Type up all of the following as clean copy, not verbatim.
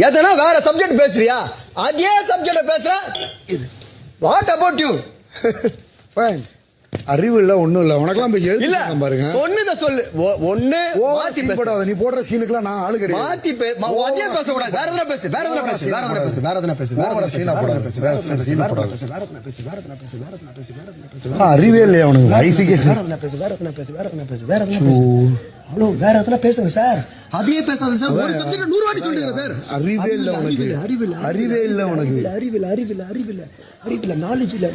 எதனா வேற சப்ஜெக்ட் பேசுறியா? அதே சப்ஜெக்ட் பேசுற. What about you? அறிவு இல்ல ஒண்ணும் இல்ல உனக்கெல்லாம் போய் எழுதி பாருங்க. சொன்னத சொல்லு. ஒண்ணு மாத்தி பேசாத. நீ போடுற சீனுக்குலாம் நான் ஆளு கிடையாது. மாத்தி அதே பேச கூடாது. வேற எதனா பேசு. வேற எதனா பேசு. வேற எதனா பேசு. வேற எதனா பேசு. வேற சீனா போடாத. பேசு. வேற சீனா போடாத. பேசு. வேற எதனா பேசு. வேற எதனா பேசு. வேற எதனா பேசு. வேற எதனா பேசு. அறிவே இல்லையா உனக்கு? வயசுக்கு வேற எதனா பேசு. வேற எதனா பேசு. வேற எதனா பேசு. வேற எதனா பேசு. ஹலோ வேற எதனா பேசுங்க சார். அதே பேசாத சார். ஒரு சப்ஜெக்ட் 100 வாட்டி சொல்லுங்க சார். அறிவே இல்ல உனக்கு. அறிவே இல்ல உனக்கு. அறிவில்ல நாலேஜ் இல்ல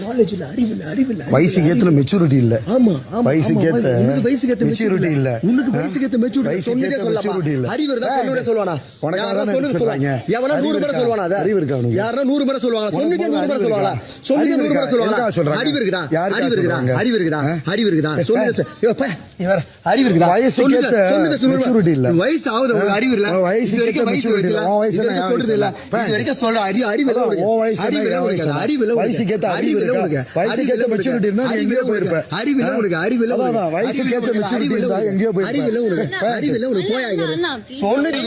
அறிவில்ல வயசுக்கு ஏத்த மெச்சூரிட்டி இல்ல. ஆமா வயசுக்கு ஏத்த உனக்கு வயசுக்கு ஏத்த மெச்சூரிட்டி இல்ல. உனக்கு வயசுக்கு ஏத்த மெச்சூரிட்டி சொன்னதே சொல்லலாம். அறிவு இருந்தா சொல்லுடே சொல்வானா? உனக்கு சொல்றாங்க. எவனா 100 முறை சொல்வானா? அது அறிவு இருக்கா உனக்கு? யாரா 100 முறை சொல்வாங்க. சொன்னதே 100 முறை சொல்வாங்களா? சொன்னதே 100 முறை சொல்வாங்களா? அறிவு இருக்குதா? அறிவு இருக்குதா? சொல்லுங்க இவர் அறிவு இருக்குதா? வயசுக்கு ஏத்த மெச்சூரிட்டி இல்ல. வயசு ஆகுது உங்களுக்கு அறிவு இல்ல. வயசுக்கு ஏத்த மெச்சூரிட்டி இல்ல. சொல்றது இல்ல. இது வரைக்கும் சொல்ற அறிவு இல்ல உங்களுக்கு. அறிவு இல்ல. வயசுக்கு ஏத்த அறிவு இல்ல. வயசுக்கு ஏத்த மெச்சூரிட்டி இருந்தா நீ எங்கயோ போயிருப்ப. அறிவு இல்ல உங்களுக்கு. வயசுக்கு ஏத்த மெச்சூரிட்டி இருந்தா எங்கயோ போயிருப்ப. அறிவு இல்ல உங்களுக்கு. போய் ஆகிடு. சொன்னது